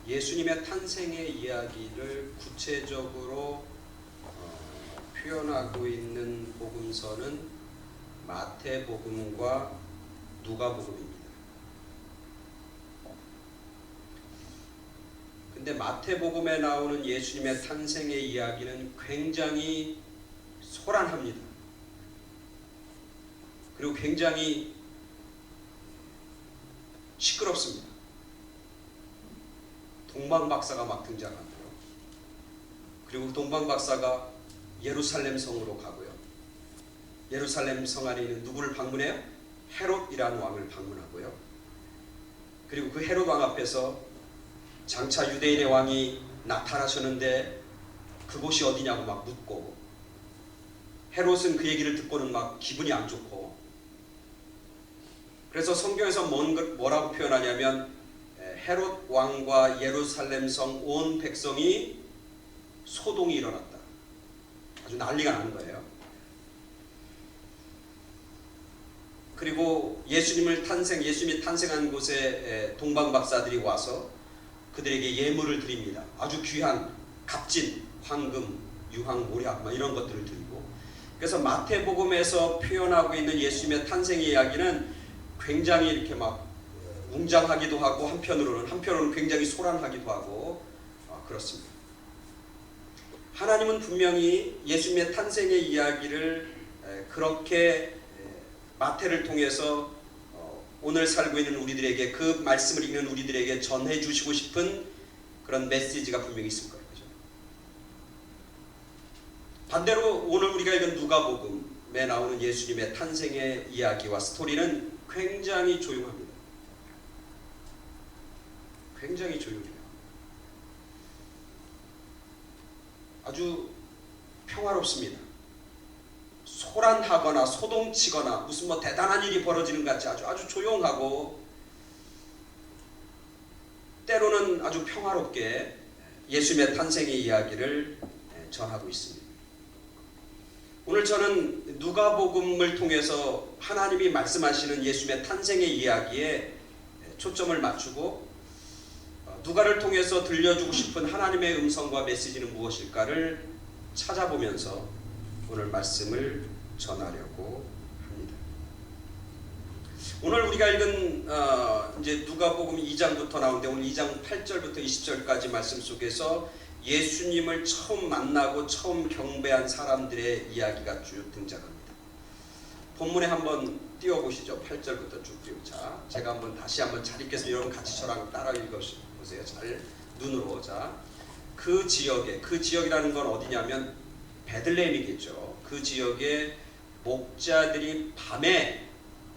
예수님의 탄생의 이야기를 구체적으로 표현하고 있는 복음서는 마태복음과 누가복음입니다. 근데 마태복음에 나오는 예수님의 탄생의 이야기는 굉장히 소란합니다. 그리고 굉장히 시끄럽습니다. 동방박사가 막 등장하고요. 그리고 동방박사가 예루살렘 성으로 가고요. 예루살렘 성 안에 있는 누구를 방문해요? 헤롯이라는 왕을 방문하고요. 그리고 그 헤롯 왕 앞에서 장차 유대인의 왕이 나타나셨는데 그곳이 어디냐고 막 묻고, 헤롯은 그 얘기를 듣고는 막 기분이 안 좋고, 그래서 성경에서 뭐라고 표현하냐면 헤롯 왕과 예루살렘 성 온 백성이 소동이 일어났다. 아주 난리가 나는 거예요. 그리고 예수님이 탄생한 곳에 동방박사들이 와서 그들에게 예물을 드립니다. 아주 귀한 값진 황금, 유황, 모략 이런 것들을 드리고, 그래서 마태복음에서 표현하고 있는 예수님의 탄생의 이야기는 굉장히 이렇게 막 웅장하기도 하고 한편으로는 굉장히 소란하기도 하고 그렇습니다. 하나님은 분명히 예수님의 탄생의 이야기를 그렇게 마태를 통해서 오늘 살고 있는 우리들에게, 그 말씀을 읽는 우리들에게 전해주시고 싶은 그런 메시지가 분명히 있을 거예요. 그죠? 반대로 오늘 우리가 읽은 누가복음에 나오는 예수님의 탄생의 이야기와 스토리는 굉장히 조용합니다. 굉장히 조용해요. 아주 평화롭습니다. 소란하거나 소동치거나 무슨 대단한 일이 벌어지는 것 같이 아주 조용하고, 때로는 아주 평화롭게 예수님의 탄생의 이야기를 전하고 있습니다. 오늘 저는 누가복음을 통해서 하나님이 말씀하시는 예수님의 탄생의 이야기에 초점을 맞추고, 누가를 통해서 들려주고 싶은 하나님의 음성과 메시지는 무엇일까를 찾아보면서 오늘 말씀을 전하려고 합니다. 오늘 우리가 읽은 이제 누가복음 2장부터 나오는데, 오늘 2장 8절부터 20절까지 말씀 속에서 예수님을 처음 만나고 처음 경배한 사람들의 이야기가 쭉 등장합니다. 본문에 한번 띄워보시죠. 8절부터 쭉 띄우자. 제가 다시 한번 잘 읽겠습니다. 여러분 같이 저랑 따라 읽어보세요. 잘 눈으로. 자, 그 지역이라는 건 어디냐면 베들레헴이겠죠. 그 지역에 목자들이 밤에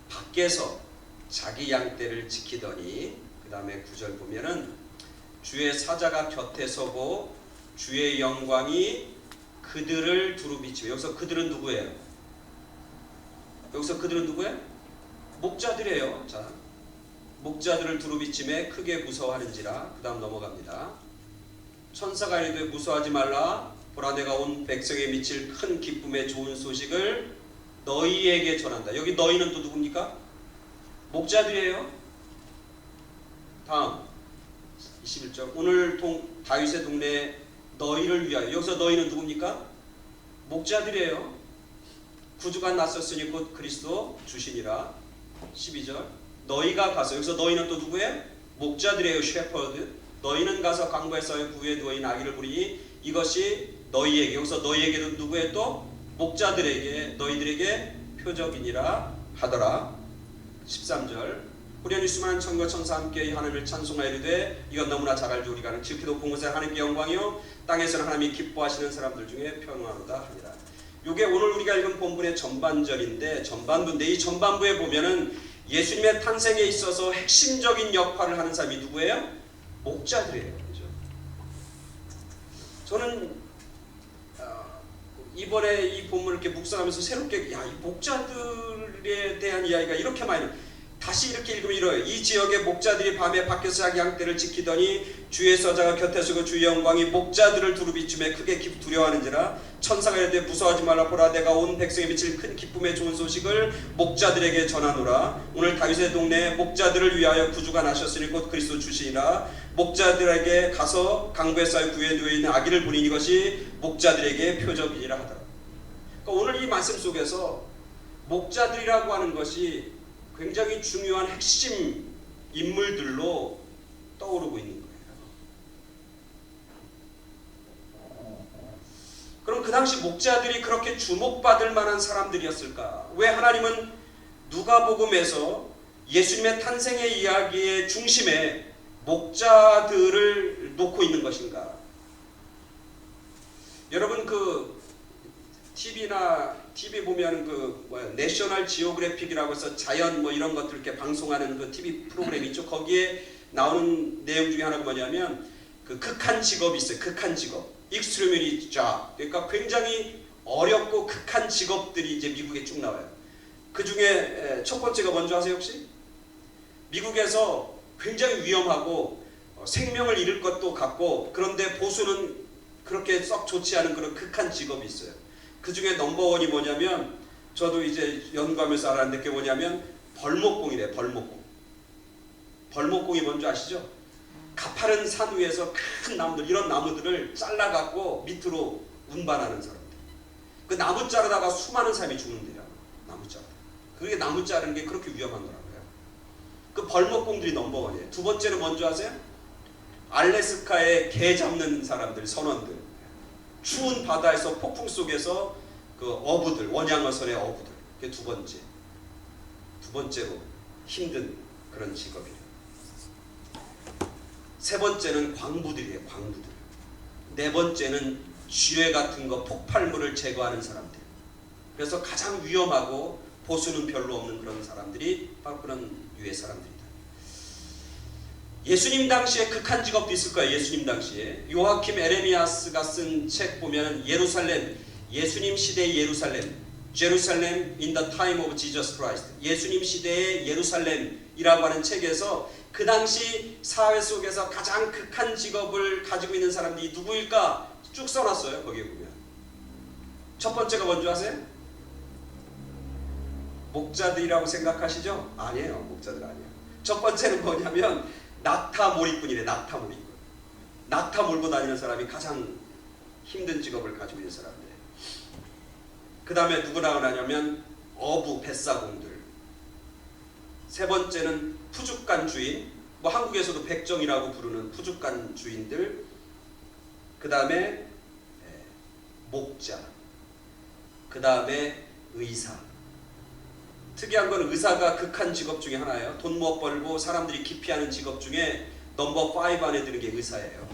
밖에서 자기 양떼를 지키더니, 그 다음에 9절 보면은 주의 사자가 곁에 서고 주의 영광이 그들을 두루비치고, 여기서 그들은 누구예요? 목자들이에요. 자, 목자들을 두루비침에 크게 무서워하는지라. 그 다음 넘어갑니다. 천사가 이르되 무서워하지 말라. 보라, 내가 온 백성에 미칠 큰 기쁨의 좋은 소식을 너희에게 전한다. 여기 너희는 또 누굽니까? 목자들이에요. 다음 21절. 오늘 다윗의 동네에 너희를 위하여. 여기서 너희는 누굽니까? 목자들이에요. 구주가 나섰으니 곧 그리스도 주시니라. 12절. 너희가 가서. 여기서 너희는 또 누구예요? 목자들이에요. 셰퍼드. 너희는 가서 강가에서 구에 누워 있는 아기를 부리니 이것이 너희에게. 여기서 너희에게도 누구예요? 또 목자들에게, 너희들에게 표적이니라 하더라. 13절. 후련히 수많은 천과 천사 함께 하나님을 찬송하이르되 이건 너무나 잘 알죠. 우리가 지극히 높은 곳에 하나님께 영광이요 땅에서는 하나님이 기뻐하시는 사람들 중에 평안하다 하니라. 이게 오늘 우리가 읽은 본문의 전반부인데, 이 전반부에 보면은 예수님의 탄생에 있어서 핵심적인 역할을 하는 사람이 누구예요? 목자들이에요. 그죠? 저는 이번에 이 본문을 이렇게 묵상하면서 새롭게, 이 목자들에 대한 이야기가 이렇게 많이, 다시 이렇게 읽으면 이래요. 이 지역의 목자들이 밤에 밖에서 자기 양떼를 지키더니 주의 저자가 곁에 서고 주의 영광이 목자들을 두루비춤에 크게 두려워하는지라. 천사가 이르되 무서워하지 말라. 보라 내가 온 백성에 미칠 큰 기쁨의 좋은 소식을 목자들에게 전하노라. 오늘 다윗의 동네에 목자들을 위하여 구주가 나셨으니 곧 그리스도 주시니라. 목자들에게 가서 강부에 쌓여 구에 누워있는 아기를 보니 이것이 목자들에게 표적이니라 하더라. 그러니까 오늘 이 말씀 속에서 목자들이라고 하는 것이 굉장히 중요한 핵심 인물들로 떠오르고 있는 거예요. 그럼 그 당시 목자들이 그렇게 주목받을 만한 사람들이었을까? 왜 하나님은 누가복음에서 예수님의 탄생의 이야기의 중심에 목자들을 놓고 있는 것인가? 여러분 그 TV 보면 내셔널 지오그래픽이라고 해서 자연 이런 것들 이렇게 방송하는 그 TV 프로그램이 있죠. 거기에 나오는 내용 중에 하나가 뭐냐면 그 극한 직업이 있어요. 극한 직업, extremely job. 그러니까 굉장히 어렵고 극한 직업들이 이제 미국에 쭉 나와요. 그 중에 첫 번째가 뭔지 아세요 혹시? 미국에서 굉장히 위험하고 생명을 잃을 것도 같고 그런데 보수는 그렇게 썩 좋지 않은 그런 극한 직업이 있어요. 그 중에 넘버원이 뭐냐면 저도 이제 연구하면서 알았는데 그게 뭐냐면 벌목공이래요. 벌목공이 뭔지 아시죠? 가파른 산 위에서 큰 나무들, 이런 나무들을 잘라갖고 밑으로 운반하는 사람들. 그 나무 자르다가 수많은 사람이 죽는데요. 나무 자르다. 그게 나무 자르는 게 그렇게 위험한 거라고요. 그 벌목공들이 넘버원이에요. 두 번째는 뭔지 아세요? 알래스카에 개 잡는 사람들, 선원들. 추운 바다에서 폭풍 속에서 그 어부들, 원양어선의 어부들. 그게 두 번째로 힘든 그런 직업이에요. 세 번째는 광부들이에요. 광부들. 네 번째는 쥐뢰 같은 거, 폭발물을 제거하는 사람들. 그래서 가장 위험하고 보수는 별로 없는 그런 사람들이 바로 그런 유의 사람들이다. 예수님 당시에 극한 직업도 있을 거예요. 예수님 당시에 요아킴 에레미야스가 쓴 책 보면 예루살렘, 예수님 시대의 예루살렘, Jerusalem in the time of Jesus Christ, 예수님 시대의 예루살렘이라고 하는 책에서 그 당시 사회 속에서 가장 극한 직업을 가지고 있는 사람들이 누구일까 쭉 써놨어요. 거기에 보면 첫 번째가 뭔지 아세요? 목자들이라고 생각하시죠? 아니에요. 목자들 아니에요. 첫 번째는 뭐냐면 낙타몰이꾼이래. 낙타몰이꾼. 낙타 몰고 다니는 사람이 가장 힘든 직업을 가지고 있는 사람들. 그 다음에 누구 나오냐면 어부, 뱃사공들. 세 번째는 푸죽간 주인, 한국에서도 백정이라고 부르는 푸죽간 주인들. 그 다음에 목자. 그 다음에 의사. 특이한 건 의사가 극한 직업 중에 하나예요. 돈 못 벌고 사람들이 기피하는 직업 중에 넘버 5 안에 드는 게 의사예요.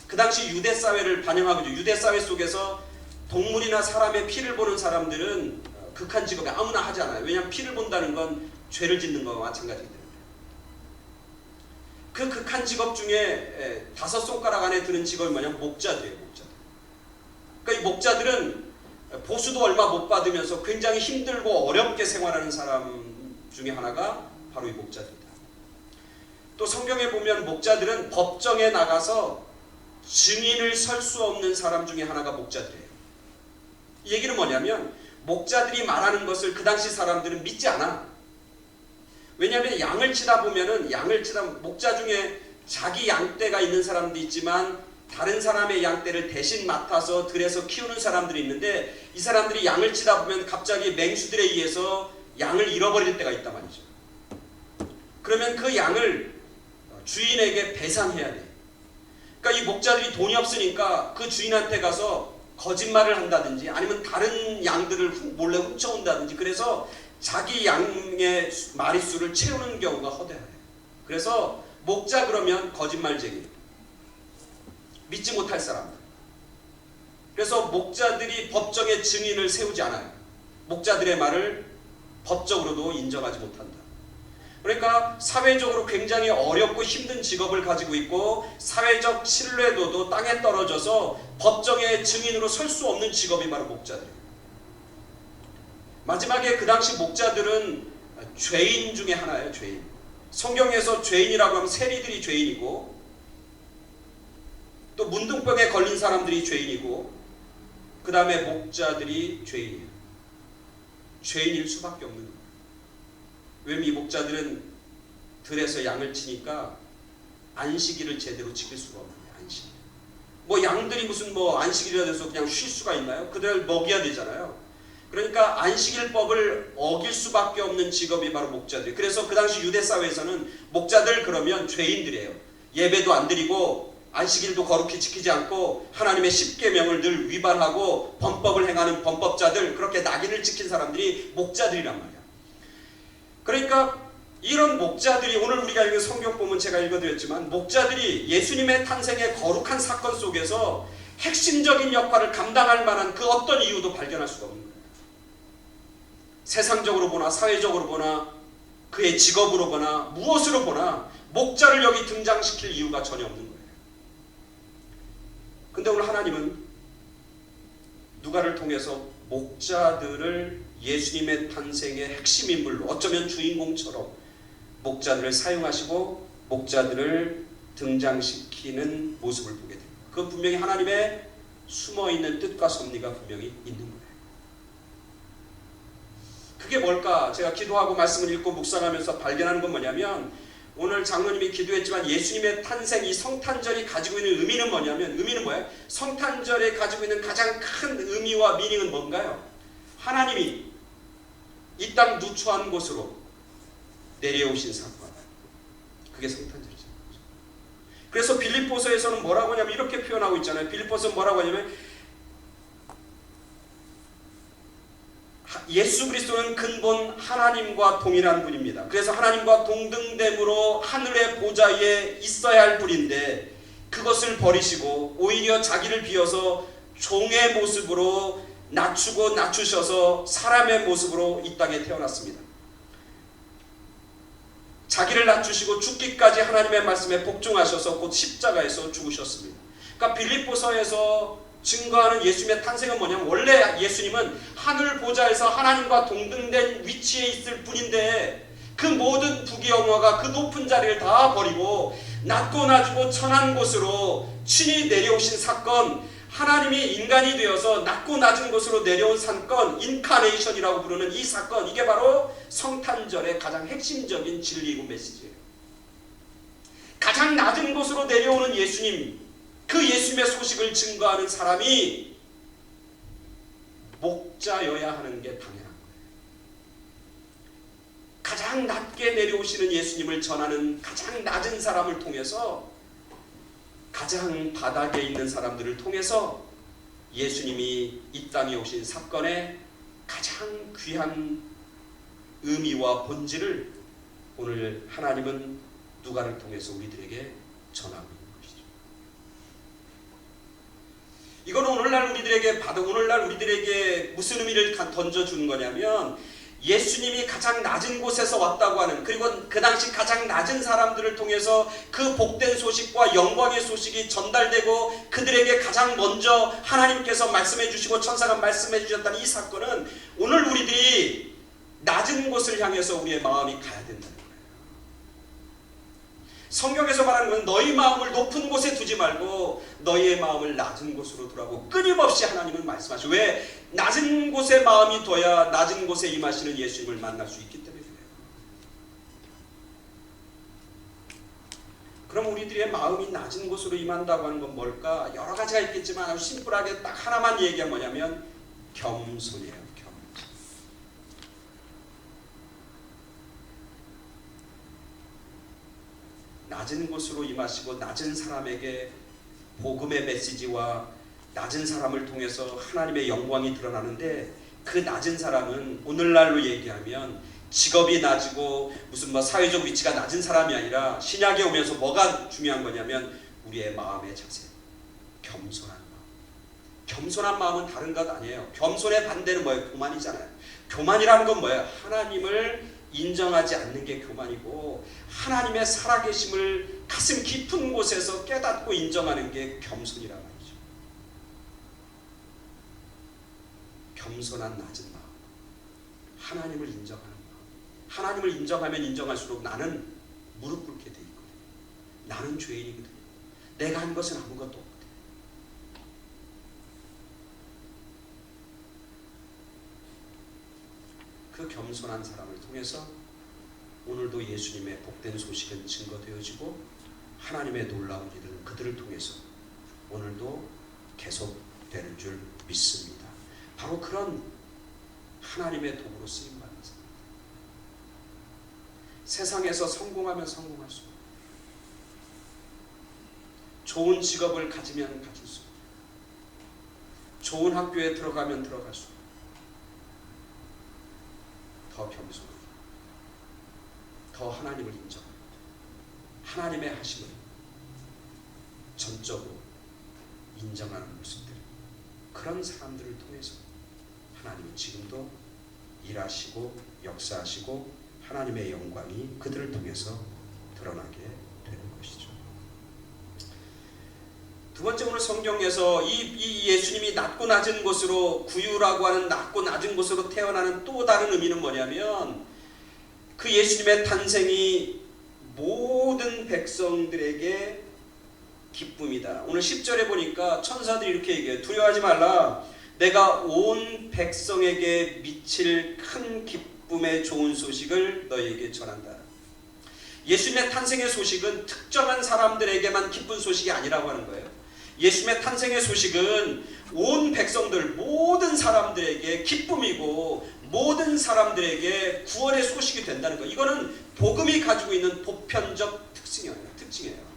그 당시 유대 사회를 반영하고 있죠. 유대 사회 속에서 동물이나 사람의 피를 보는 사람들은 극한 직업에 아무나 하지 않아요. 왜냐하면 피를 본다는 건 죄를 짓는 거와 마찬가지이기 때문에. 그 극한 직업 중에 5손가락 안에 드는 직업이 뭐냐면 목자들이에요. 목자들. 그러니까 이 목자들은 보수도 얼마 못 받으면서 굉장히 힘들고 어렵게 생활하는 사람 중에 하나가 바로 이 목자들이다. 또 성경에 보면 목자들은 법정에 나가서 증인을 설 수 없는 사람 중에 하나가 목자들이에요. 이 얘기는 뭐냐면 목자들이 말하는 것을 그 당시 사람들은 믿지 않아. 왜냐하면 양을 치다 보면은 목자 중에 자기 양떼가 있는 사람도 있지만 다른 사람의 양떼를 대신 맡아서 들에서 키우는 사람들이 있는데 이 사람들이 양을 치다 보면 갑자기 맹수들에 의해서 양을 잃어버릴 때가 있단 말이죠. 그러면 그 양을 주인에게 배상해야 돼. 그러니까 이 목자들이 돈이 없으니까 그 주인한테 가서 거짓말을 한다든지 아니면 다른 양들을 몰래 훔쳐온다든지 그래서 자기 양의 마리수를 채우는 경우가 허다해요. 그래서 목자 그러면 거짓말쟁이. 믿지 못할 사람들. 그래서 목자들이 법정에 증인을 세우지 않아요. 목자들의 말을 법적으로도 인정하지 못한다. 그러니까 사회적으로 굉장히 어렵고 힘든 직업을 가지고 있고 사회적 신뢰도도 땅에 떨어져서 법정의 증인으로 설 수 없는 직업이 바로 목자들이에요. 마지막에 그 당시 목자들은 죄인 중에 하나예요. 죄인. 성경에서 죄인이라고 하면 세리들이 죄인이고 또 문둥병에 걸린 사람들이 죄인이고 그 다음에 목자들이 죄인이에요. 죄인일 수밖에 없는 거예요. 왜냐면 이 목자들은 들에서 양을 치니까 안식일을 제대로 지킬 수가 없는 거예요. 안식일. 뭐 양들이 무슨 뭐 안식일이라 돼서 그냥 쉴 수가 있나요? 그들을 먹여야 되잖아요. 그러니까 안식일법을 어길 수밖에 없는 직업이 바로 목자들. 그래서 그 당시 유대 사회에서는 목자들 그러면 죄인들이에요. 예배도 안 드리고 안식일도 거룩히 지키지 않고 하나님의 십계명을 늘 위반하고 범법을 행하는 범법자들, 그렇게 낙인을 찍힌 사람들이 목자들이란 말이야. 그러니까 이런 목자들이, 오늘 우리가 읽은 성경 보면 제가 읽어드렸지만 목자들이 예수님의 탄생의 거룩한 사건 속에서 핵심적인 역할을 감당할 만한 그 어떤 이유도 발견할 수가 없는 거예요. 세상적으로 보나 사회적으로 보나 그의 직업으로 보나 무엇으로 보나 목자를 여기 등장시킬 이유가 전혀 없는 거예요. 근데 오늘 하나님은 누가를 통해서 목자들을 예수님의 탄생의 핵심 인물로, 어쩌면 주인공처럼 목자들을 사용하시고 목자들을 등장시키는 모습을 보게 됩니다. 그건 분명히 하나님의 숨어있는 뜻과 섭리가 분명히 있는 거예요. 그게 뭘까? 제가 기도하고 말씀을 읽고 묵상하면서 발견하는 건 뭐냐면, 오늘 장로님이 기도했지만 예수님의 탄생, 이 성탄절이 가지고 있는 의미는 뭐냐면, 의미는 뭐예요? 성탄절에 가지고 있는 가장 큰 의미와 미닝은 뭔가요? 하나님이 이 땅 누추한 곳으로 내려오신 사건, 그게 성탄절이죠. 그래서 빌립보서에서는 뭐라고 하냐면 이렇게 표현하고 있잖아요. 빌립보서는 뭐라고 하냐면 예수 그리스도는 근본 하나님과 동일한 분입니다. 그래서 하나님과 동등됨으로 하늘의 보좌에 있어야 할 분인데 그것을 버리시고 오히려 자기를 비워서 종의 모습으로 낮추고 낮추셔서 사람의 모습으로 이 땅에 태어났습니다. 자기를 낮추시고 죽기까지 하나님의 말씀에 복종하셔서 곧 십자가에서 죽으셨습니다. 그러니까 빌립보서에서 증거하는 예수님의 탄생은 뭐냐면, 원래 예수님은 하늘 보좌에서 하나님과 동등된 위치에 있을 분인데 그 모든 부귀영화가 그 높은 자리를 다 버리고 낮고 낮고 천한 곳으로 친히 내려오신 사건, 하나님이 인간이 되어서 낮고 낮은 곳으로 내려온 사건, 인카네이션이라고 부르는 이 사건, 이게 바로 성탄절의 가장 핵심적인 진리이고 메시지예요. 가장 낮은 곳으로 내려오는 예수님, 그 예수님의 소식을 증거하는 사람이 목자여야 하는 게 당연한 거예요. 가장 낮게 내려오시는 예수님을 전하는 가장 낮은 사람을 통해서, 가장 바닥에 있는 사람들을 통해서 예수님이 이 땅에 오신 사건의 가장 귀한 의미와 본질을 오늘 하나님은 누가를 통해서 우리들에게 전하고 있는 것이죠. 이건 오늘날 우리들에게 무슨 의미를 던져주는 거냐면, 예수님이 가장 낮은 곳에서 왔다고 하는, 그리고 그 당시 가장 낮은 사람들을 통해서 그 복된 소식과 영광의 소식이 전달되고 그들에게 가장 먼저 하나님께서 말씀해 주시고 천사가 말씀해 주셨다는 이 사건은 오늘 우리들이 낮은 곳을 향해서 우리의 마음이 가야 된다는 거예요. 성경에서 말하는 건 너희 마음을 높은 곳에 두지 말고 너희의 마음을 낮은 곳으로 두라고 끊임없이 하나님은 말씀하시죠. 왜? 낮은 곳에 마음이 둬야 낮은 곳에 임하시는 예수님을 만날 수 있기 때문에 그래요. 그럼 우리들의 마음이 낮은 곳으로 임한다고 하는 건 뭘까? 여러 가지가 있겠지만 아주 심플하게 딱 하나만 얘기하면 뭐냐면 겸손이에요. 낮은 곳으로 임하시고 낮은 사람에게 복음의 메시지와 낮은 사람을 통해서 하나님의 영광이 드러나는데, 그 낮은 사람은 오늘날로 얘기하면 직업이 낮고 무슨 사회적 위치가 낮은 사람이 아니라 신약에 오면서 뭐가 중요한 거냐면 우리의 마음의 자세, 겸손한 마음. 겸손한 마음은 다른 것 아니에요. 겸손의 반대는 뭐예요? 교만이잖아요. 교만이라는 건 뭐예요? 하나님을 인정하지 않는 게 교만이고, 하나님의 살아계심을 가슴 깊은 곳에서 깨닫고 인정하는 게 겸손이란 말이죠. 겸손한 낮은 마음, 하나님을 인정하는 마음, 하나님을 인정하면 인정할수록 나는 무릎 꿇게 돼 있거든. 나는 죄인이거든. 내가 한 것은 아무것도 없거든. 그 겸손한 사람을 통해서 오늘도 예수님의 복된 소식은 증거되어지고 하나님의 놀라운 일은 그들을 통해서 오늘도 계속되는 줄 믿습니다. 바로 그런 하나님의 도구로 쓰임받는 사람. 세상에서 성공하면 성공할수록, 좋은 직업을 가지면 가질수록, 좋은 학교에 들어가면 들어갈수록 더 겸손하고 더 하나님을 인정하고 하나님의 하심을 전적으로 인정하는 모습들, 그런 사람들을 통해서 하나님은 지금도 일하시고 역사하시고 하나님의 영광이 그들을 통해서 드러나게 되는 것이죠. 두 번째, 오늘 성경에서 이 예수님이 낮고 낮은 곳으로, 구유라고 하는 낮고 낮은 곳으로 태어나는 또 다른 의미는 뭐냐면, 그 예수님의 탄생이 모든 백성들에게 기쁨이다. 오늘 10절에 보니까 천사들이 이렇게 얘기해요. 두려워하지 말라. 내가 온 백성에게 미칠 큰 기쁨의 좋은 소식을 너희에게 전한다. 예수님의 탄생의 소식은 특정한 사람들에게만 기쁜 소식이 아니라고 하는 거예요. 예수님의 탄생의 소식은 온 백성들, 모든 사람들에게 기쁨이고 모든 사람들에게 구원의 소식이 된다는 거. 이거는 복음이 가지고 있는 보편적 특징이에요.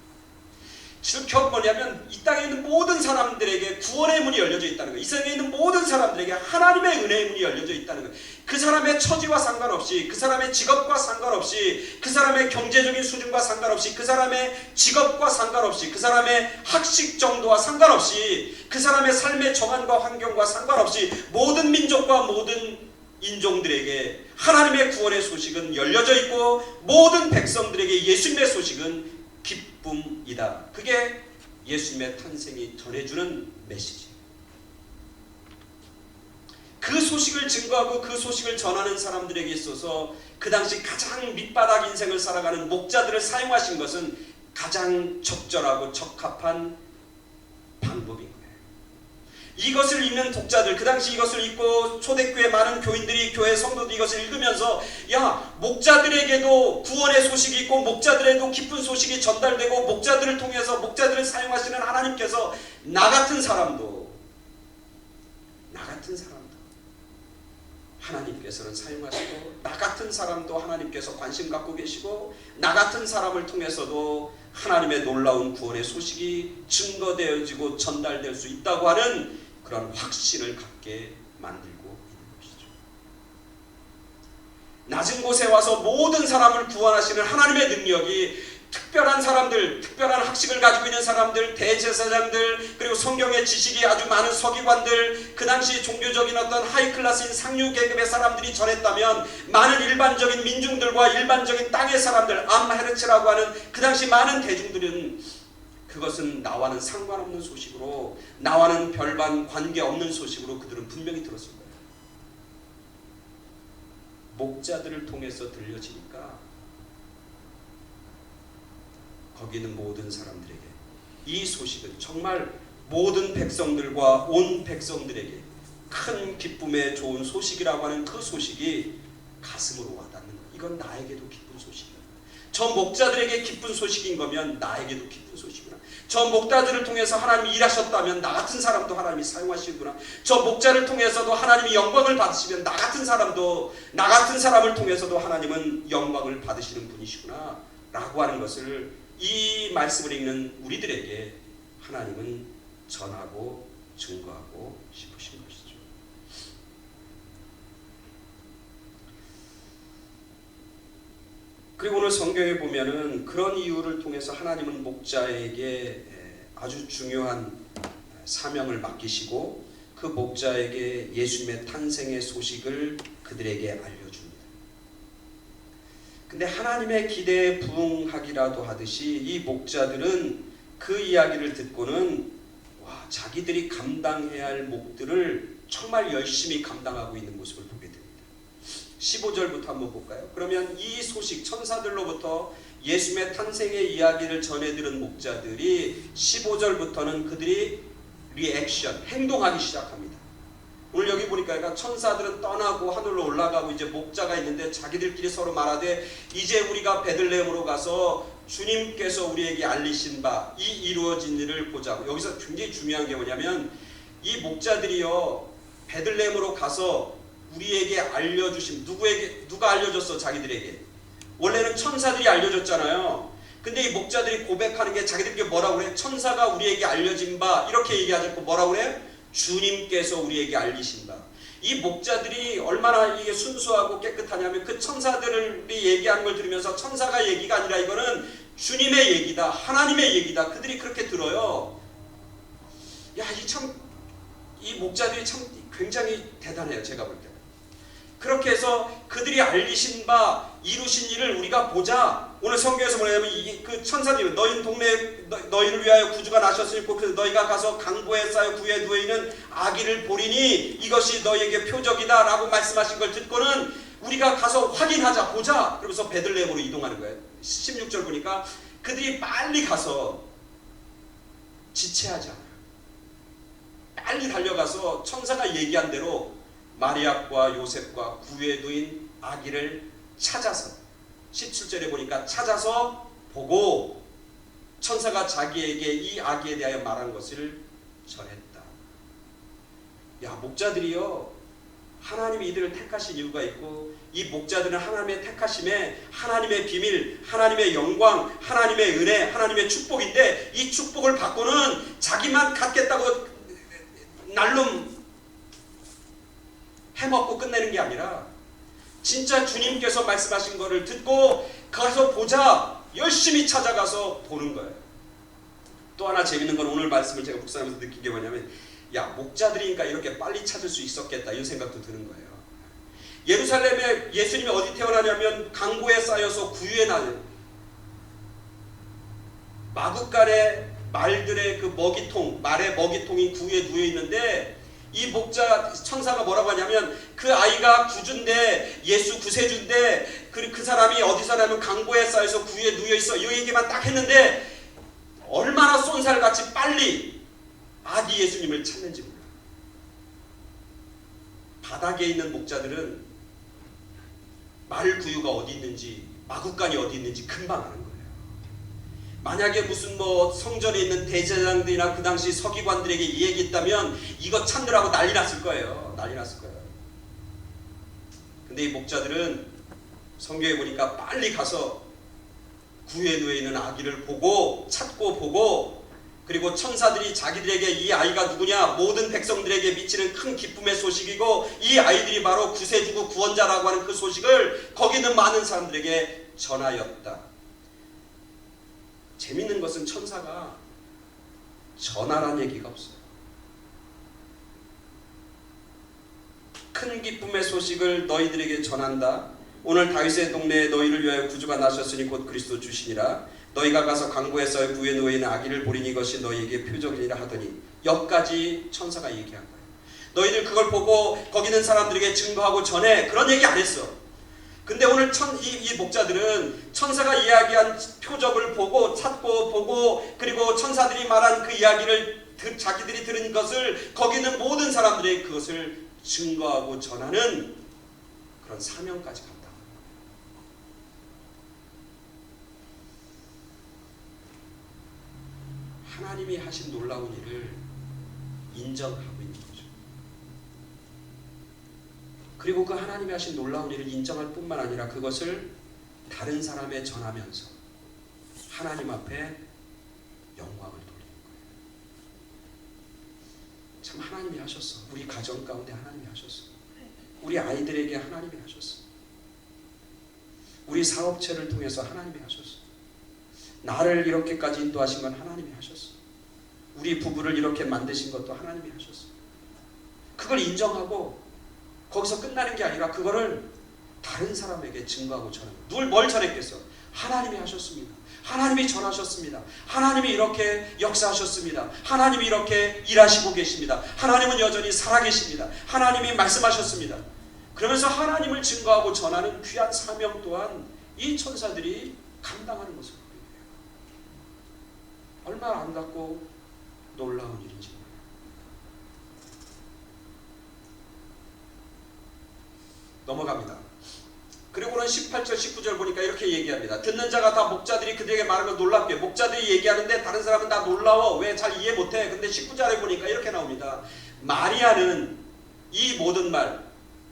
즉 뭐냐면 이 땅에 있는 모든 사람들에게 구원의 문이 열려져 있다는 거예요. 이 세상에 있는 모든 사람들에게 하나님의 은혜의 문이 열려져 있다는 거예요. 그 사람의 처지와 상관없이, 그 사람의 직업과 상관없이, 그 사람의 경제적인 수준과 상관없이, 그 사람의 직업과 상관없이, 그 사람의 학식 정도와 상관없이, 그 사람의 삶의 정한과 환경과 상관없이 모든 민족과 모든 인종들에게 하나님의 구원의 소식은 열려져 있고 모든 백성들에게 예수님의 소식은 기쁨이다. 그게 예수님의 탄생이 전해주는 메시지. 그 소식을 증거하고 그 소식을 전하는 사람들에게 있어서 그 당시 가장 밑바닥 인생을 살아가는 목자들을 사용하신 것은 가장 적절하고 적합한 방법인 거예요. 이것을 읽는 독자들, 그 당시 이것을 읽고 초대교회 많은 교인들이, 교회 성도들이 이것을 읽으면서, 야, 목자들에게도 구원의 소식이 있고 목자들에게도 기쁜 소식이 전달되고 목자들을 통해서 목자들을 사용하시는 하나님께서 나 같은 사람도 하나님께서는 사용하시고, 나 같은 사람도 하나님께서 관심 갖고 계시고, 나 같은 사람을 통해서도 하나님의 놀라운 구원의 소식이 증거되어지고 전달될 수 있다고 하는 그런 확신을 갖게 만들고 있는 것이죠. 낮은 곳에 와서 모든 사람을 구원하시는 하나님의 능력이 특별한 사람들, 특별한 학식을 가지고 있는 사람들, 대제사장들, 그리고 성경의 지식이 아주 많은 서기관들, 그 당시 종교적인 어떤 하이클래스인 상류 계급의 사람들이 전했다면, 많은 일반적인 민중들과 일반적인 땅의 사람들, 암헤르츠라고 하는 그 당시 많은 대중들은 그것은 나와는 상관없는 소식으로, 나와는 별반 관계없는 소식으로 그들은 분명히 들었을 거예요. 목자들을 통해서 들려지니까 거기 있는 모든 사람들에게 이 소식은 정말 모든 백성들과 온 백성들에게 큰 기쁨의 좋은 소식이라고 하는 그 소식이 가슴으로 와닿는 거예요. 이건 나에게도 기쁜 소식이야. 저 목자들에게 기쁜 소식인 거면 나에게도 기쁜 소식이구나. 저 목자들을 통해서 하나님이 일하셨다면 나 같은 사람도 하나님이 사용하시구나. 저 목자를 통해서도 하나님이 영광을 받으시면 나 같은 사람을 통해서도 하나님은 영광을 받으시는 분이시구나 라고 하는 것을 이 말씀을 읽는 우리들에게 하나님은 전하고 증거하고 싶으신 것이죠. 그리고 오늘 성경에 보면은 그런 이유를 통해서 하나님은 목자에게 아주 중요한 사명을 맡기시고 그 목자에게 예수님의 탄생의 소식을 그들에게 알려줍니다. 근데 하나님의 기대에 부응하기라도 하듯이 이 목자들은 그 이야기를 듣고는 자기들이 감당해야 할 몫들을 정말 열심히 감당하고 있는 모습을 보게 됩니다. 15절부터 한번 볼까요? 그러면 이 소식, 천사들로부터 예수님의 탄생의 이야기를 전해들은 목자들이 15절부터는 그들이 리액션, 행동하기 시작합니다. 오늘 여기 보니까 그러니까 천사들은 떠나고 하늘로 올라가고 이제 목자가 있는데 자기들끼리 서로 말하되 이제 우리가 베들레헴으로 가서 주님께서 우리에게 알리신 바 이 이루어진 일을 보자고. 여기서 굉장히 중요한 게 뭐냐면 이 목자들이요 베들레헴으로 가서 우리에게 알려주신, 누가 알려줬어? 자기들에게. 원래는 천사들이 알려줬잖아요. 근데 이 목자들이 고백하는 게 자기들에게 뭐라고 그래? 천사가 우리에게 알려진 바, 이렇게 얘기하지 않고 뭐라고 그래? 주님께서 우리에게 알리신 바. 이 목자들이 얼마나 이게 순수하고 깨끗하냐면 그 천사들이 얘기하는 걸 들으면서 천사가 얘기가 아니라 이거는 주님의 얘기다, 하나님의 얘기다. 그들이 그렇게 들어요. 야, 이 목자들이 참 굉장히 대단해요. 제가 볼 때. 그렇게 해서 그들이 알리신 바 이루신 일을 우리가 보자. 오늘 성경에서 뭐냐면 그 천사들이 너희 동네에 너희를 위하여 구주가 나셨으니 그래서 너희가 가서 강보에 쌓여 구에 누워 있는 아기를 보리니 이것이 너희에게 표적이다라고 말씀하신 걸 듣고는 우리가 가서 확인하자, 보자. 그러면서 베들레헴으로 이동하는 거예요. 16절 보니까 그들이 빨리 가서 지체하지 않아요. 빨리 달려가서 천사가 얘기한 대로 마리아과 요셉과 구에 누인 아기를 찾아서, 17절에 보니까 찾아서 보고 천사가 자기에게 이 아기에 대하여 말한 것을 전했다. 야, 목자들이요 하나님이 이들을 택하신 이유가 있고 이 목자들은 하나님의 택하심에 하나님의 비밀, 하나님의 영광, 하나님의 은혜, 하나님의 축복인데 이 축복을 받고는 자기만 갖겠다고 날름 해먹고 끝내는 게 아니라 진짜 주님께서 말씀하신 거를 듣고 가서 보자, 열심히 찾아가서 보는 거예요. 또 하나 재밌는 건 오늘 말씀을 제가 묵상하면서 느낀 게 뭐냐면 야, 목자들이니까 이렇게 빨리 찾을 수 있었겠다 이런 생각도 드는 거예요. 예루살렘에 예수님이 어디 태어나냐면 강보에 쌓여서 구유에 나요. 마구간에 말들의 그 먹이통, 말의 먹이통이 구유에 누워 있는데 이 목자 천사가 뭐라고 하냐면 그 아이가 구주인데 예수 구세주인데 그 사람이 어디서 나면 강보에 쌓여서 구유에 누워 있어. 이 얘기만 딱 했는데 얼마나 쏜살같이 빨리 아기 예수님을 찾는지 몰라. 바닥에 있는 목자들은 말 구유가 어디 있는지, 마구간이 어디 있는지 금방 아는 거예요. 만약에 무슨 성전에 있는 대제사장들이나 그 당시 서기관들에게 이 얘기 있다면 이거 찾느라고 난리 났을 거예요. 난리 났을 거예요. 근데 이 목자들은 성경에 보니까 빨리 가서 구유에 누워 있는 아기를 보고 찾고 보고 그리고 천사들이 자기들에게 이 아이가 누구냐, 모든 백성들에게 미치는 큰 기쁨의 소식이고 이 아이들이 바로 구세주고 구원자라고 하는 그 소식을 거기 있는 많은 사람들에게 전하였다. 재밌는 것은 천사가 전하라는 얘기가 없어요. 큰 기쁨의 소식을 너희들에게 전한다. 오늘 다윗의 동네에 너희를 위하여 구주가 나셨으니 곧 그리스도 주시니라. 너희가 가서 강보에서 구에 누워 있는 아기를 보리니 이것이 너희에게 표적이니라 하더니 여기까지 천사가 얘기한 거예요. 너희들 그걸 보고 거기 있는 사람들에게 증거하고 전해. 그런 얘기 안 했어. 근데 오늘 이 목자들은 천사가 이야기한 표적을 보고 찾고 보고 그리고 천사들이 말한 그 이야기를 자기들이 들은 것을 거기 있는 모든 사람들에게 그것을 증거하고 전하는 그런 사명까지 간다. 하나님이 하신 놀라운 일을 인정하고 있는 거죠. 그리고 그 하나님이 하신 놀라운 일을 인정할 뿐만 아니라 그것을 다른 사람에 전하면서 하나님 앞에 영광을 돌리는 거예요. 참 하나님이 하셨어. 우리 가정 가운데 하나님이 하셨어. 우리 아이들에게 하나님이 하셨어. 우리 사업체를 통해서 하나님이 하셨어. 나를 이렇게까지 인도하신 건 하나님이 하셨어. 우리 부부를 이렇게 만드신 것도 하나님이 하셨어. 그걸 인정하고 거기서 끝나는 게 아니라 그거를 다른 사람에게 증거하고 전하는. 뭘 전했겠어? 하나님이 하셨습니다. 하나님이 전하셨습니다. 하나님이 이렇게 역사하셨습니다. 하나님이 이렇게 일하시고 계십니다. 하나님은 여전히 살아계십니다. 하나님이 말씀하셨습니다. 그러면서 하나님을 증거하고 전하는 귀한 사명 또한 이 천사들이 감당하는 것을 보게 돼요. 얼마나 아름답고 놀라운 일인지. 넘어갑니다. 그리고는 18절 19절 보니까 이렇게 얘기합니다. 듣는 자가 다 목자들이 그들에게 말하는 걸 놀랍게, 목자들이 얘기하는데 다른 사람은 다 놀라워. 왜 잘 이해 못해? 근데 19절에 보니까 이렇게 나옵니다. 마리아는 이 모든 말,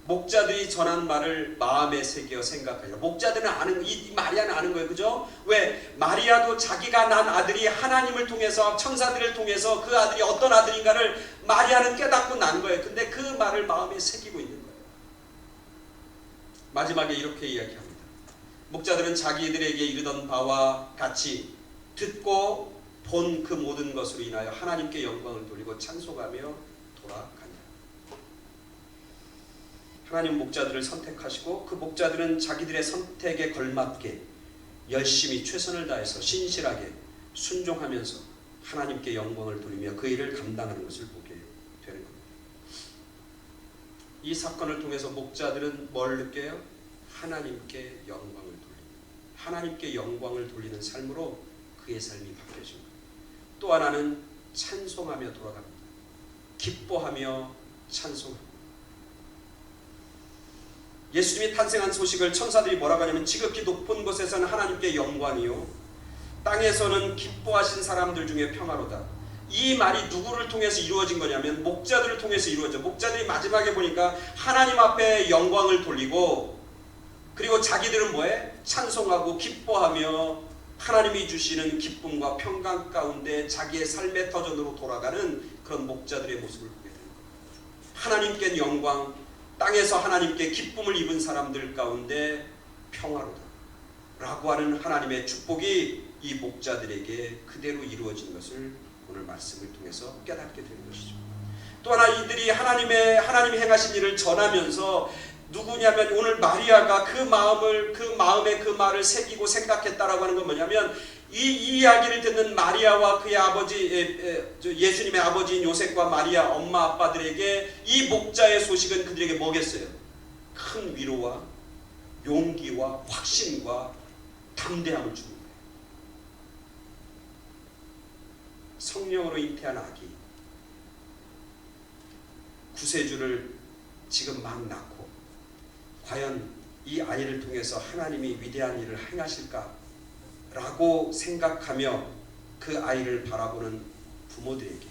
목자들이 전한 말을 마음에 새겨 생각하니라. 목자들은 아는, 이 마리아는 아는 거예요. 그죠? 왜? 마리아도 자기가 난 아들이 하나님을 통해서, 천사들을 통해서 그 아들이 어떤 아들인가를 마리아는 깨닫고 난 거예요. 근데 그 말을 마음에 새기고 있는 거예요. 마지막에 이렇게 이야기합니다. 목자들은 자기들에게 이르던 바와 같이 듣고 본 그 모든 것으로 인하여 하나님께 영광을 돌리고 찬송하며 돌아가니라. 하나님 목자들을 선택하시고 그 목자들은 자기들의 선택에 걸맞게 열심히 최선을 다해서 신실하게 순종하면서 하나님께 영광을 돌리며 그 일을 감당하는 것을 보게 되는 겁니다. 이 사건을 통해서 목자들은 뭘 느껴요? 하나님께 영광을 돌리는, 하나님께 영광을 돌리는 삶으로 그의 삶이 바뀌어진 거예요. 또 하나는 찬송하며 돌아갑니다. 기뻐하며 찬송합니다. 예수님이 탄생한 소식을 천사들이 뭐라고 하냐면 지극히 높은 곳에서는 하나님께 영광이요 땅에서는 기뻐하신 사람들 중에 평화로다. 이 말이 누구를 통해서 이루어진 거냐면 목자들을 통해서 이루어져. 목자들이 마지막에 보니까 하나님 앞에 영광을 돌리고, 그리고 자기들은 뭐해? 찬송하고 기뻐하며 하나님이 주시는 기쁨과 평강 가운데 자기의 삶의 터전으로 돌아가는 그런 목자들의 모습을 보게 되는 거예요. 하나님께 영광, 땅에서 하나님께 기쁨을 입은 사람들 가운데 평화로다 라고 하는 하나님의 축복이 이 목자들에게 그대로 이루어진 것을 오늘 말씀을 통해서 깨닫게 되는 것이죠. 또 하나 이들이 하나님이 행하신 일을 전하면서 누구냐면 오늘 마리아가 그 마음에 그 말을 새기고 생각했다라고 하는 건 뭐냐면 이 이야기를 듣는 마리아와 그의 아버지 예수님의 아버지인 요셉과 마리아 엄마 아빠들에게 이 목자의 소식은 그들에게 뭐겠어요? 큰 위로와 용기와 확신과 담대함을 주는 거예요. 성령으로 잉태한 아기 구세주를 지금 막 낳고 과연 이 아이를 통해서 하나님이 위대한 일을 행하실까? 라고 생각하며 그 아이를 바라보는 부모들에게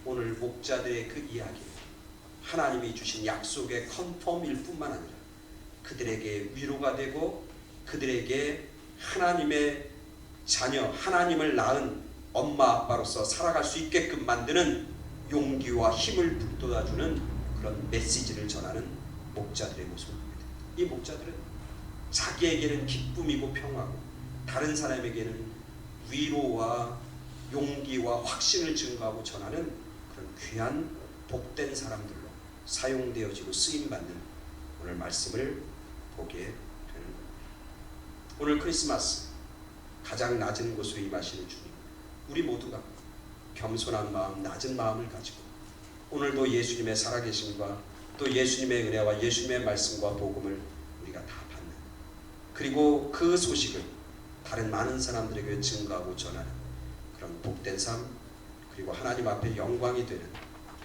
오늘 목자들의 그 이야기, 하나님이 주신 약속의 컨펌일 뿐만 아니라 그들에게 위로가 되고 그들에게 하나님의 자녀, 하나님을 낳은 엄마 아빠로서 살아갈 수 있게끔 만드는 용기와 힘을 북돋아주는 그런 메시지를 전하는 목자들의 모습을 보게 됩니다. 이 목자들은 자기에게는 기쁨이고 평화고 다른 사람에게는 위로와 용기와 확신을 증거하고 전하는 그런 귀한 복된 사람들로 사용되어지고 쓰임받는 오늘 말씀을 보게 되는 겁니다. 오늘 크리스마스 가장 낮은 곳으로 임하시는 주님, 우리 모두가 겸손한 마음, 낮은 마음을 가지고 오늘도 예수님의 살아계심과 또 예수님의 은혜와 예수님의 말씀과 복음을 우리가 다 받는, 그리고 그 소식을 다른 많은 사람들에게 증거하고 전하는 그런 복된 삶, 그리고 하나님 앞에 영광이 되는,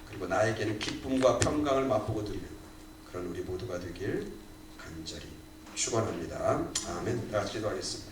그리고 나에게는 기쁨과 평강을 맛보고 드리는 그런 우리 모두가 되길 간절히 축원합니다. 아멘. 다 같이 기도하겠습니다.